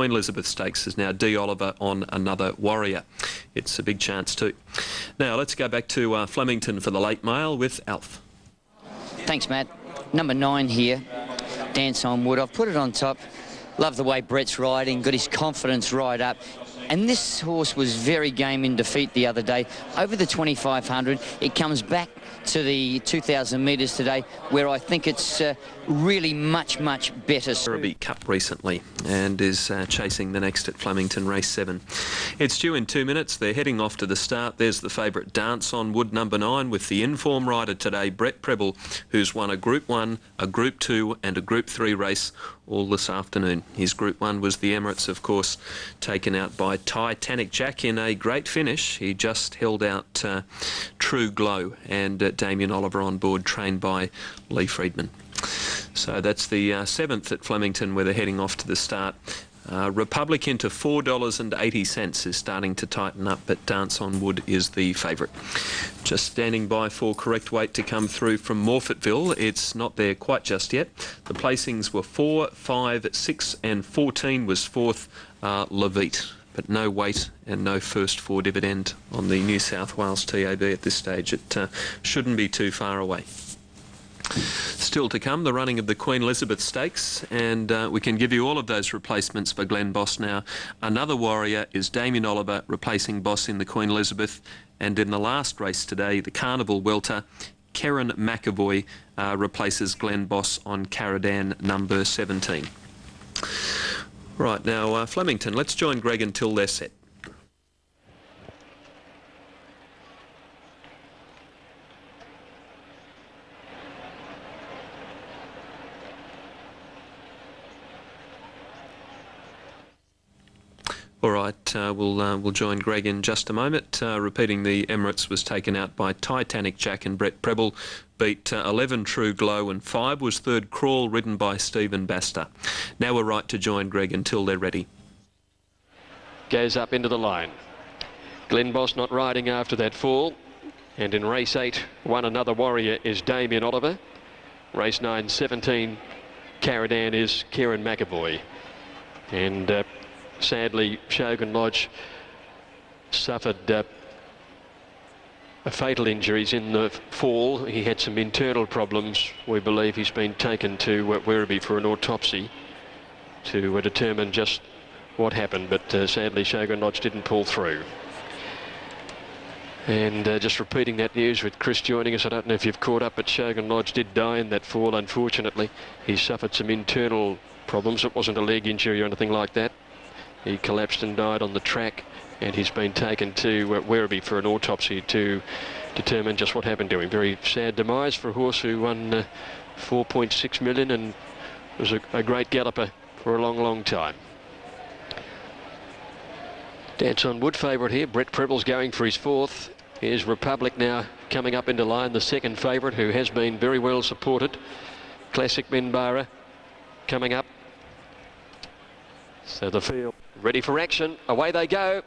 Queen Elizabeth Stakes is now D. Oliver on Another Warrior. It's a big chance too. Now let's go back to Flemington for the late mail with Alf. Thanks, Matt. Number 9 here, Dance on Wood. I've put it on top. Love the way Brett's riding, got his confidence right up. And this horse was very game in defeat the other day. Over the 2,500, it comes back to the 2,000 metres today, where I think it's really much better. Werribee Cup recently and is chasing the next at Flemington, race 7. It's due in 2 minutes. They're heading off to the start. There's the favourite Dance on Wood, number 9, with the inform rider today, Brett Preble, who's won a Group 1, a Group 2 and a Group 3 race all this afternoon. His Group 1 was the Emirates, of course, taken out by Titanic Jack in a great finish. He just held out True Glow and Damien Oliver on board, trained by Lee Friedman. So that's the 7th at Flemington, where they're heading off to the start. Republic into $4.80 is starting to tighten up, but Dance on Wood is the favourite. Just standing by for correct weight to come through from Morphettville. It's not there quite just yet. The placings were 4, 5, 6 and 14 was 4th Levite. But no weight and no first 4 dividend on the New South Wales TAB at this stage. It shouldn't be too far away. Still to come, the running of the Queen Elizabeth Stakes, and we can give you all of those replacements for Glenn Boss now. Another Warrior is Damien Oliver replacing Boss in the Queen Elizabeth, and in the last race today, the Carnival Welter, Kerrin McAvoy replaces Glenn Boss on Caradan number 17. Right, now Flemington, let's join Greg until they're set. All right, we'll join Greg in just a moment. Repeating, the Emirates was taken out by Titanic Jack and Brett Preble. Beat 11 True Glow, and 5 was Third Crawl, ridden by Stephen Baster. Now we're right to join Greg until they're ready. Goes up into the line. Glenn Boss not riding after that fall. And in race 8, One Another Warrior is Damien Oliver. Race 9, 17, Caradan is Kerrin McAvoy. And sadly, Shogun Lodge suffered fatal injuries in the fall. He had some internal problems. We believe he's been taken to Werribee for an autopsy to determine just what happened, but sadly Shogun Lodge didn't pull through. And just repeating that news with Chris joining us, I don't know if you've caught up, but Shogun Lodge did die in that fall, unfortunately. He suffered some internal problems. It wasn't a leg injury or anything like that. He collapsed and died on the track, and he's been taken to Werribee for an autopsy to determine just what happened to him. Very sad demise for a horse who won 4.6 million and was a great galloper for a long time. Dance on Wood favourite here. Brett Preble's going for his 4th. Here's Republic now coming up into line, the second favourite, who has been very well supported. Classic Benbara coming up. So the field ready for action. Away they go.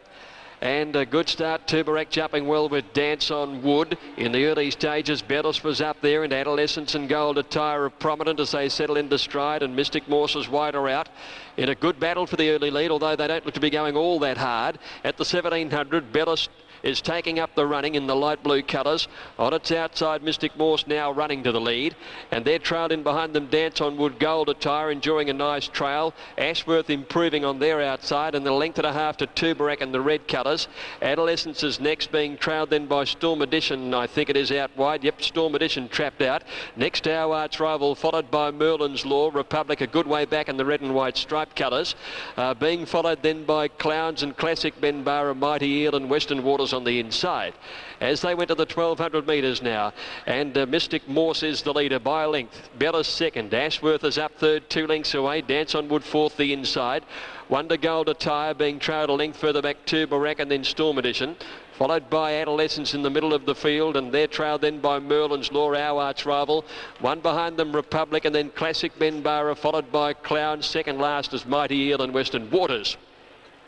And a good start. Tubarak jumping well with Dance on Wood. In the early stages, Bellis was up there, and Adolescence and Gold Attire are prominent as they settle into stride, and Mystic Morse is wider out. In a good battle for the early lead, although they don't look to be going all that hard. At the 1700, Bellis is taking up the running in the light blue colours. On its outside, Mystic Morse now running to the lead, and they're trailed in behind them Dance on Wood, Gold Attire enjoying a nice trail. Ashworth improving on their outside, and the length and a half to Tubarak and the red colours. Adolescence is next, being trailed then by Storm Edition. I think it is out wide. Yep, Storm Edition trapped out. Next, our arch rival, followed by Merlin's Law. Republic a good way back in the red and white striped colours. Being followed then by Clowns and Classic Benbara, Mighty Eel and Western Waters on the inside. As they went to the 1200 metres now, and Mystic Morse is the leader by a length. Bellis second. Ashworth is up third, 2 lengths away. Dance on Wood 4th the inside. Wonder Gold Attire being trailed a length further back to Barak, and then Storm Edition. Followed by Adolescence in the middle of the field, and they're trailed then by Merlin's Law, our arch rival. One behind them, Republic, and then Classic Benbara, followed by Clown. Second last is Mighty Eel and Western Waters.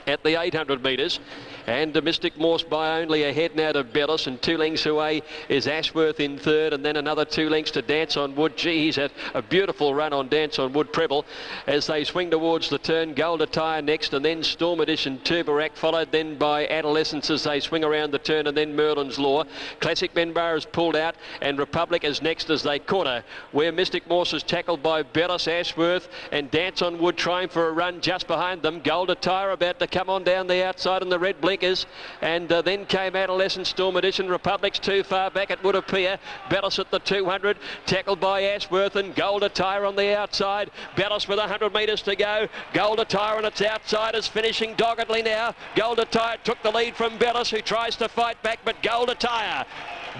at the 800 metres. And Mystic Morse by only a head now to Bellis, and 2 lengths away is Ashworth in third, and then another 2 lengths to Dance on Wood. Gee, he's had a beautiful run on Dance on Wood Preble as they swing towards the turn. Gold Attire next, and then Storm Edition Tubarak, followed then by Adolescence as they swing around the turn, and then Merlin's Law. Classic Benbar has pulled out, and Republic is next as they corner, where Mystic Morse is tackled by Bellis, Ashworth, and Dance on Wood trying for a run just behind them. Gold Attire about to come on down the outside in the red blinkers, and then came Adolescent, Storm Edition. Republic's too far back, it would appear. Bellis at the 200, tackled by Ashworth, and Gold Attire on the outside. Bellis with 100 metres to go. Gold Attire on its outside is finishing doggedly now. Gold Attire took the lead from Bellis, who tries to fight back, but Gold Attire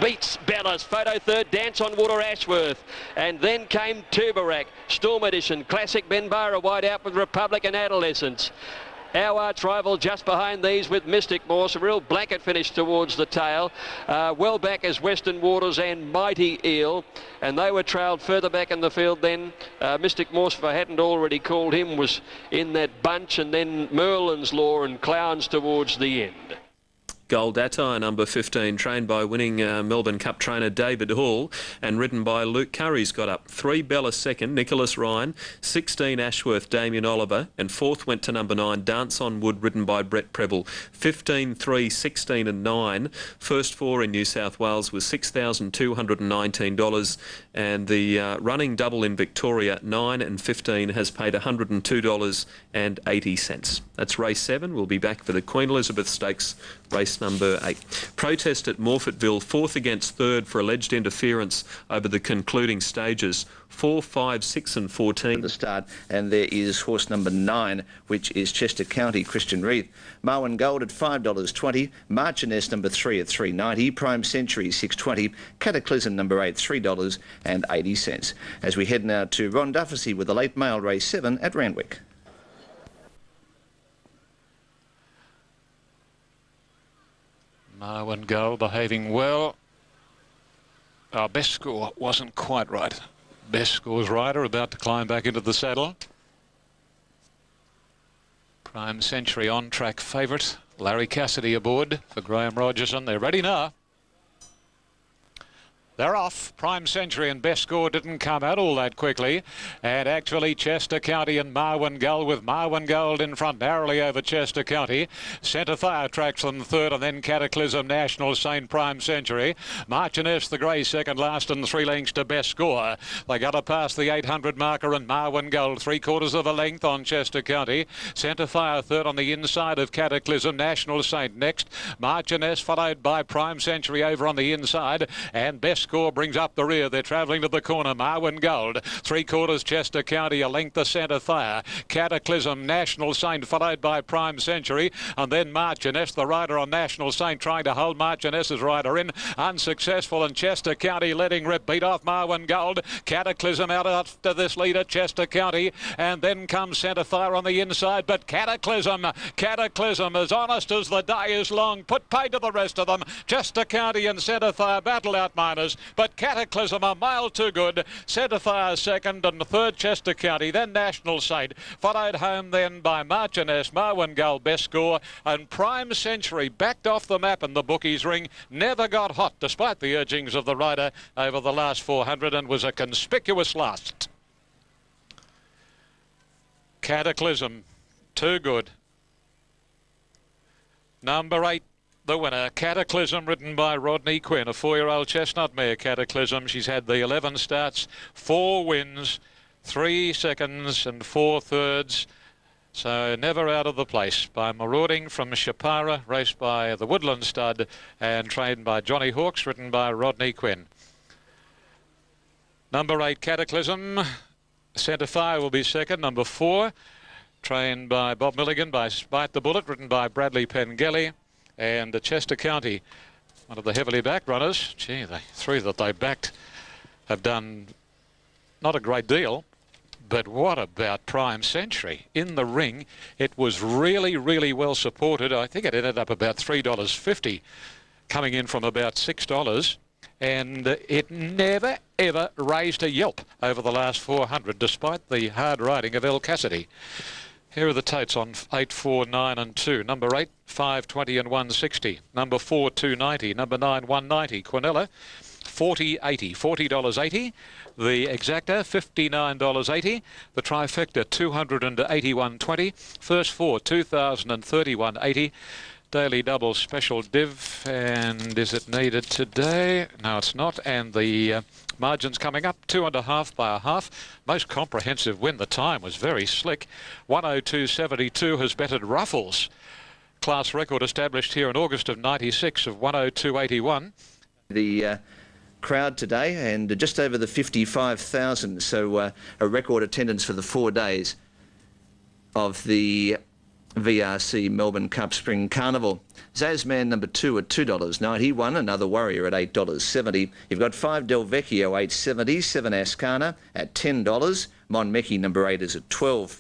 beats Bellis. Photo third, Dance on Wood or Ashworth. And then came Tubarak, Storm Edition, Classic Benbara wide out with Republic and Adolescence. Our arch rival just behind these with Mystic Morse, a real blanket finish towards the tail. Well back is Western Waters and Mighty Eel, and they were trailed further back in the field then. Mystic Morse, if I hadn't already called him, was in that bunch, and then Merlin's Law and Clowns towards the end. Gold Attire, number 15, trained by winning Melbourne Cup trainer David Hall and ridden by Luke Curry's got up. 3 Bellis second, Nicholas Ryan, 16 Ashworth, Damien Oliver, and 4th went to number 9, Dance on Wood, ridden by Brett Preble. 15, 3, 16 and 9. First 4 in New South Wales was $6,219, and the running double in Victoria, 9 and 15, has paid $102.80. That's race 7. We'll be back for the Queen Elizabeth Stakes, race number 8. Protest at Morfettville, 4th against 3rd for alleged interference over the concluding stages. 4, 5, 6 and 14. The start, and there is horse number 9, which is Chester County, Christian Reith. Marwin Gold at $5.20, Marchioness number 3 at $3.90, Prime Century $6.20, Cataclysm number 8 $3.80. As we head now to Ron Dufficy with the late mail race 7 at Randwick. Marwin Gold behaving well. Our best score wasn't quite right. Best score's rider about to climb back into the saddle. Prime Century on track favourite. Larry Cassidy aboard for Graham Rogerson. They're ready now. They're off. Prime Century and Best Score didn't come out all that quickly. And actually Chester County and Marwin Gold, with Marwin Gold in front narrowly over Chester County. Centre Fire tracks them third, and then Cataclysm, National Saint, Prime Century. Marchioness the Grey second last, and 3 lengths to Best Score. They got to pass the 800 marker, and Marwin Gold 3/4 of a length on Chester County. Centre Fire third on the inside of Cataclysm, National Saint next. Marchioness followed by Prime Century over on the inside, and Best Score brings up the rear. They're travelling to the corner. Marwin Gold 3/4 Chester County, a length of Centre Fire. Cataclysm, National Saint followed by Prime Century, and then Marchioness, the rider on National Saint, trying to hold Marchioness's rider in, unsuccessful, and Chester County letting rip, beat off Marwin Gold. Cataclysm out after this leader, Chester County, and then comes Centre Fire on the inside, but Cataclysm as honest as the day is long, put paid to the rest of them. Chester County and Centre Fire battle out miners, but Cataclysm a mile too good. Centre Fire second, and third Chester County, then National Saint, followed home then by Marchioness, Marwin Gold, Best Score, and Prime Century backed off the map in the bookies ring, never got hot despite the urgings of the rider over the last 400, and was a conspicuous last. Cataclysm, too good. Number 8, the winner, Cataclysm, ridden by Rodney Quinn, a 4-year-old chestnut mare, Cataclysm. She's had the 11 starts, 4 wins, 3 seconds and 4 thirds. So never out of the place. By Marauding from Shapara, raced by the Woodland Stud and trained by Johnny Hawkes, ridden by Rodney Quinn. Number 8, Cataclysm. Centre Fire will be second. Number 4, trained by Bob Milligan, by Spite the Bullet, ridden by Bradley Pengelly. And Chester County, one of the heavily backed runners. Gee, the 3 that they backed have done not a great deal. But what about Prime Century? In the ring, it was really, really well supported. I think it ended up about $3.50, coming in from about $6. And it never, ever raised a yelp over the last 400, despite the hard riding of El Cassidy. Here are the totes on 8, 4, 9 and 2. Number 8, 5.20 and 160. Number 4, 2.90. Number 9, 1.90. Quinella, 40.80. $40.80. The Exacta, $59.80. The Trifecta, $281.20. First 4, $2,031.80. Daily double special div, and is it needed today? No, it's not. And the margins coming up, 2.5 by a half. Most comprehensive win. The time was very slick. 102.72 has bettered Ruffles. Class record established here in August of 96 of 102.81. The crowd today, and just over the 55,000, so a record attendance for the 4 days of the VRC Melbourne Cup Spring Carnival. Zasman number 2 at $2.90. Won Another Warrior at $8.70. You've got 5 Del Vecchio $8.70. 7 Ascana at $10. Monmeki number 8 is at $12.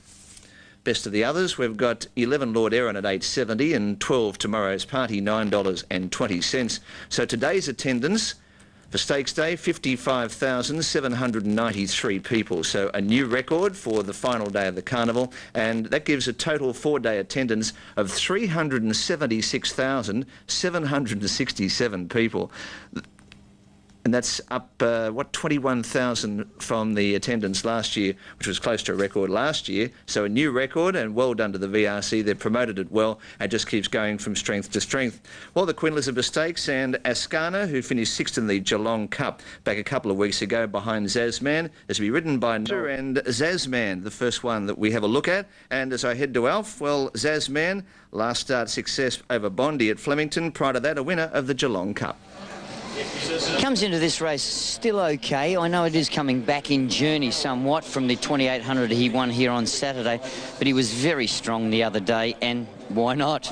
Best of the others, we've got 11 Lord Erin at $8.70 and 12 Tomorrow's Party $9.20. So today's attendance for Stakes Day, 55,793 people. So a new record for the final day of the carnival, and that gives a total 4-day attendance of 376,767 people. And that's up, 21,000 from the attendance last year, which was close to a record last year. So a new record, and well done to the VRC. They've promoted it well and just keeps going from strength to strength. Well, the Queen Elizabeth Stakes and Ascana, who finished 6th in the Geelong Cup back a couple of weeks ago behind Zasman, is to be ridden by Noah and Zasman, the first one that we have a look at. And as I head to Alf, well, Zasman, last start success over Bondi at Flemington. Prior to that, a winner of the Geelong Cup. Comes into this race still okay. I know it is coming back in journey somewhat from the 2,800 he won here on Saturday, but he was very strong the other day, and why not?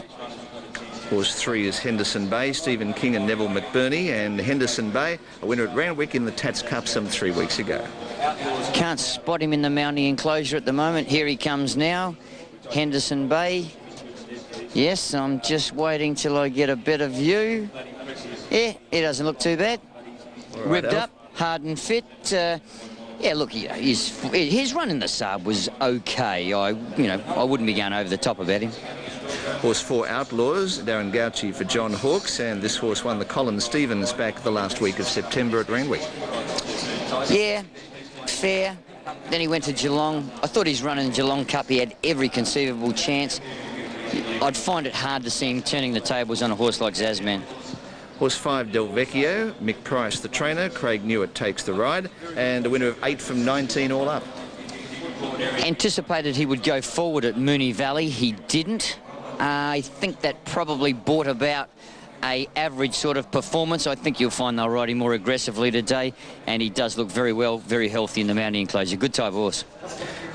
Horse 3 is Henderson Bay, Stephen King and Neville McBurney, and Henderson Bay, a winner at Randwick in the Tats Cup some 3 weeks ago. Can't spot him in the mounting enclosure at the moment. Here he comes now, Henderson Bay. Yes, I'm just waiting till I get a better view. Yeah, he doesn't look too bad. Right, Ribbed Alf. up, hard and fit. Yeah, look, his run in the sub was okay. I wouldn't be going over the top about him. Horse 4 Outlaws, Darren Gauci for John Hawkes, and this horse won the Colin Stevens back the last week of September at Randwick. Yeah, fair. Then he went to Geelong. I thought his run in the Geelong Cup, he had every conceivable chance. I'd find it hard to see him turning the tables on a horse like Zasman. Horse 5 Del Vecchio, Mick Price the trainer, Craig Newitt takes the ride, and a winner of 8 from 19 all up. Anticipated he would go forward at Moonee Valley. He didn't. I think that probably brought about a average sort of performance. I think you'll find they'll ride him more aggressively today, and he does look very well, very healthy in the mounting enclosure. Good type horse.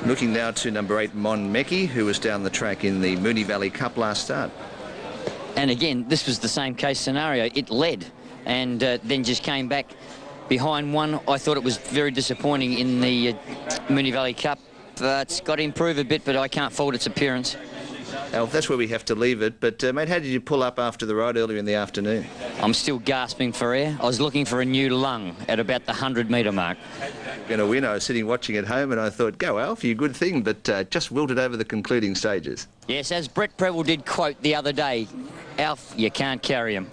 Looking now to number 8 Monmeki, who was down the track in the Moonee Valley Cup last start. And again, this was the same case scenario. It led and then just came back behind one. I thought it was very disappointing in the Moonee Valley Cup. It's got to improve a bit, but I can't fault its appearance. Alf, that's where we have to leave it. But, mate, how did you pull up after the ride earlier in the afternoon? I'm still gasping for air. I was looking for a new lung at about the 100-metre mark. Going to win. I was sitting watching at home and I thought, go Alf, you good thing, but just wilted over the concluding stages. Yes, as Brett Preble did quote the other day, Alf, you can't carry him.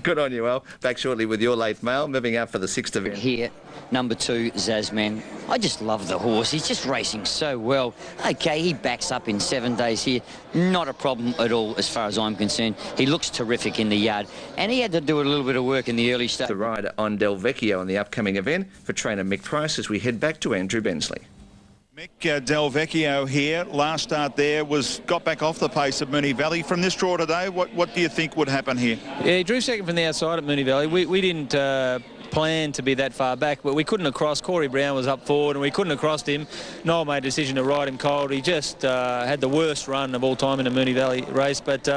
Good on you, Alf. Back shortly with your late mail, moving up for the 6th event. Here, number 2, Zasman. I just love the horse. He's just racing so well. Okay, he backs up in 7 days here. Not a problem at all as far as I'm concerned. He looks terrific in the yard, and he had to do a little bit of work in the early stage. The ride on Del Vecchio on the upcoming event for trainer Mick Price as we head back to Andrew Bensley. Mick Del Vecchio here. Last start there got back off the pace of Moonee Valley. From this draw today, what do you think would happen here? Yeah, he drew second from the outside at Moonee Valley. We didn't plan to be that far back, but we couldn't have crossed. Corey Brown was up forward and we couldn't have crossed him. Noel made a decision to ride him cold. He just had the worst run of all time in a Moonee Valley race, but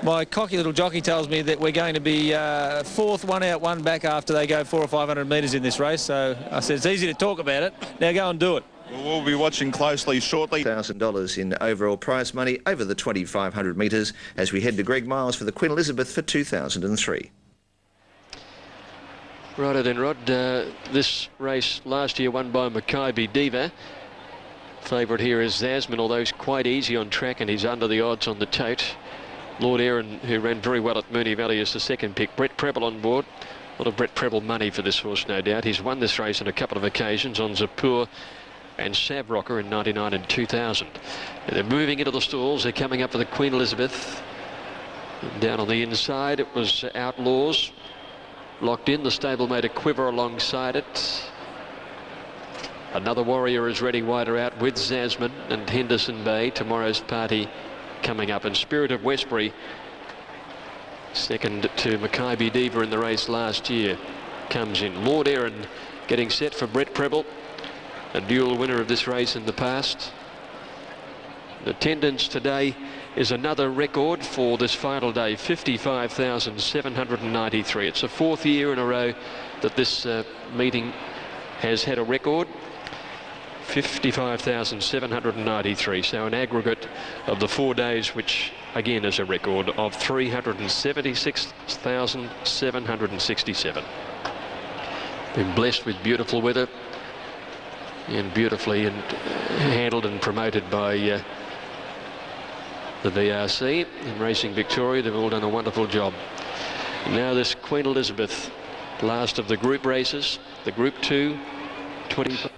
my cocky little jockey tells me that we're going to be 4th, 1 out, 1 back after they go 400 or 500 metres in this race. So I said, it's easy to talk about it. Now go and do it. Well, we'll be watching closely shortly. $1,000 in overall prize money over the 2,500 metres as we head to Greg Miles for the Queen Elizabeth for 2003. Righto then, Rod. This race last year won by Mackay Diva. Favourite here is Zasman, although he's quite easy on track and he's under the odds on the tote. Lord Aaron, who ran very well at Moonee Valley, is the second pick. Brett Preble on board. A lot of Brett Preble money for this horse, no doubt. He's won this race on a couple of occasions on Zapur and Savrocker in 99 and 2000. And they're moving into the stalls. They're coming up for the Queen Elizabeth. And down on the inside, it was Outlaws. Locked in, the stablemate a quiver alongside it. Another Warrior is ready wider out with Zasman and Henderson Bay. Tomorrow's Party coming up. And Spirit of Westbury, second to Mackay Diva in the race last year, comes in. Lord Aaron getting set for Brett Preble, a dual winner of this race in the past. The attendance today is another record for this final day, 55,793. It's the fourth year in a row that this meeting has had a record. 55,793, so an aggregate of the 4 days, which again is a record of 376,767. Been blessed with beautiful weather and beautifully handled and promoted by the VRC and Racing Victoria. They've all done a wonderful job. Now this Queen Elizabeth, last of the group races, the Group 2, 20.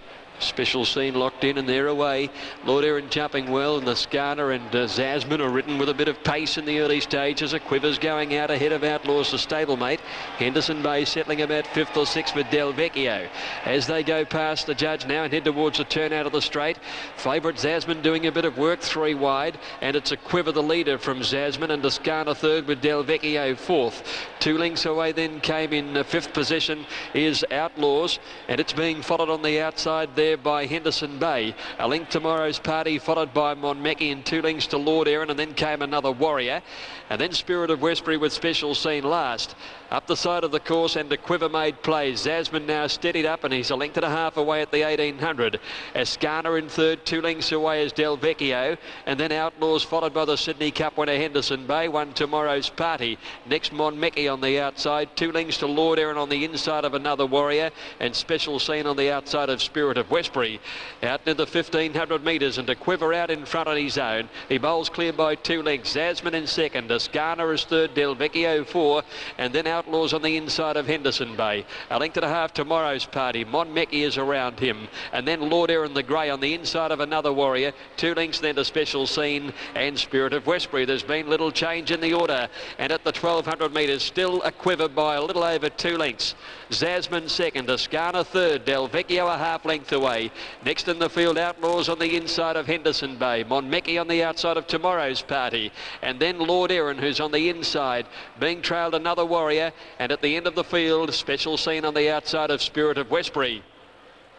Special Scene locked in and they're away. Lord Aaron jumping well, and the Skarner and Zasman are ridden with a bit of pace in the early stages. A Quiver's going out ahead of Outlaws, the stablemate. Henderson Bay settling about 5th or 6th with Del Vecchio. As they go past the judge now and head towards the turn out of the straight, favourite Zasman doing a bit of work 3 wide, and it's a Quiver the leader from Zasman, and the Skarner third with Del Vecchio 4th. 2 lengths away then came in 5th position is Outlaws, and it's being followed on the outside there by Henderson Bay. A length Tomorrow's Party, followed by Monmecki, and 2 lengths to Lord Aaron, and then came another Warrior, and then Spirit of Westbury with Special Scene last. Up the side of the course, and a Quiver made play. Zasman now steadied up, and he's a length and a half away at the 1800. Ascana in third, 2 lengths away is Del Vecchio, and then Outlaws followed by the Sydney Cup winner Henderson Bay. Won Tomorrow's Party. Next Monmecki on the outside, 2 lengths to Lord Aaron on the inside of another Warrior, and Special Scene on the outside of Spirit of Westbury. Out into the 1500 metres, and a Quiver out in front on his own. He bowls clear by 2 lengths. Zasman in second, Ascana is third, Del Vecchio 4, and then Outlaws on the inside of Henderson Bay. A length and a half Tomorrow's Party. Monmecki is around him, and then Lord Aaron the Grey on the inside of another Warrior. 2 lengths then to Special Scene and Spirit of Westbury. There's been little change in the order, and at the 1200 metres still a Quiver by a little over 2 lengths. Zasman second, Ascana third, Del Vecchio a half length away. Next in the field, Outlaws on the inside of Henderson Bay. Monmecki on the outside of Tomorrow's Party, and then Lord Aaron, who's on the inside, being trailed another Warrior, and at the end of the field, Special Scene on the outside of Spirit of Westbury.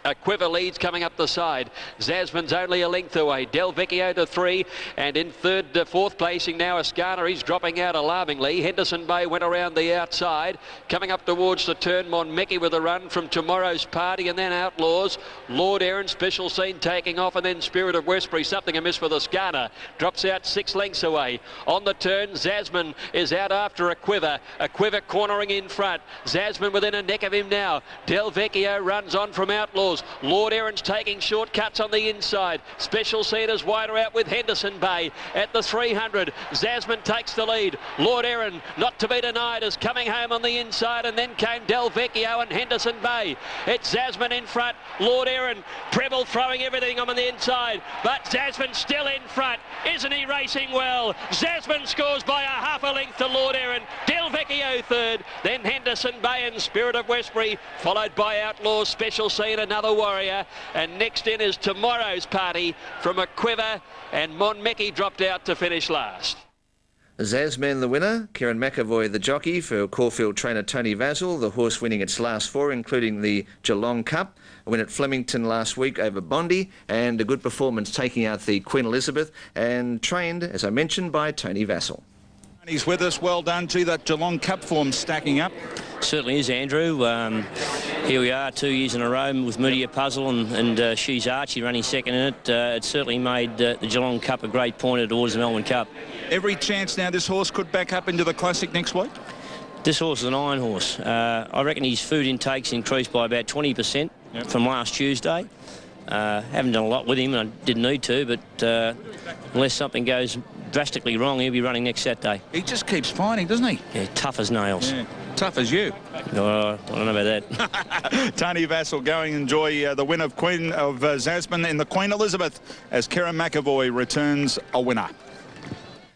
A Quiver leads coming up the side. Zasman's only a length away. Del Vecchio to 3, and in third, fourth placing now Ascana. He's dropping out alarmingly. Henderson Bay went around the outside. Coming up towards the turn, Monmecki with a run from Tomorrow's Party, and then Outlaws. Lord Aaron, Special Scene taking off, and then Spirit of Westbury. Something amiss with Ascana. Drops out 6 lengths away. On the turn, Zasman is out after a Quiver. A Quiver cornering in front. Zasman within a neck of him now. Del Vecchio runs on from Outlaws. Lord Aaron's taking shortcuts on the inside. Special Scene is wider out with Henderson Bay at the 300. Zasman takes the lead. Lord Aaron, not to be denied, is coming home on the inside, and then came Del Vecchio and Henderson Bay. It's Zasman in front. Lord Aaron, Preble throwing everything on the inside, but Zasman still in front. Isn't he racing well? Zasman scores by a half a length to Lord Aaron. Del Vecchio third, then Henderson Bay and Spirit of Westbury, followed by Outlaws, Special Scene, another Warrior, and next in is Tomorrow's Party from a Quiver, and Monmecki dropped out to finish last. Zasman the winner, Kieran McAvoy the jockey for Caulfield trainer Tony Vassell, the horse winning its last 4, including the Geelong Cup, a win at Flemington last week over Bondi, and a good performance taking out the Queen Elizabeth, and trained, as I mentioned, by Tony Vassell. He's with us. Well done to that Geelong Cup form stacking up. Certainly is, Andrew. Here we are 2 years in a row with Media Puzzle and She's Archie running second in it. It certainly made the Geelong Cup a great pointer towards the Melbourne Cup. Every chance now this horse could back up into the Classic next week? This horse is an iron horse. I reckon his food intake's increased by about 20% from last Tuesday. Haven't done a lot with him, and I didn't need to, but unless something goes drastically wrong, he'll be running next Saturday. He just keeps finding, doesn't he? Yeah, tough as nails. Yeah. Tough as you. I don't know about that. Tony Vassell going enjoy the win of Queen of Zasman in the Queen Elizabeth as Kieran McAvoy returns a winner.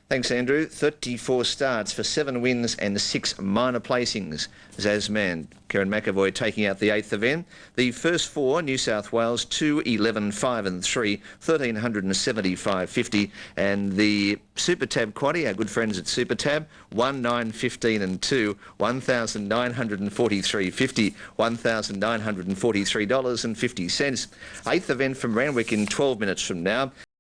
Thanks, Andrew. 34 starts for 7 wins and 6 minor placings. Zasman, Kieran McAvoy taking out the 8th event. The first 4, New South Wales, 2, 11, 5 and 3, 1,375.50. And the Super Tab Quaddy, our good friends at Super Tab, 1, 9, 15 and 2, 1,943.50, $1,943.50. 8th event from Randwick in 12 minutes from now.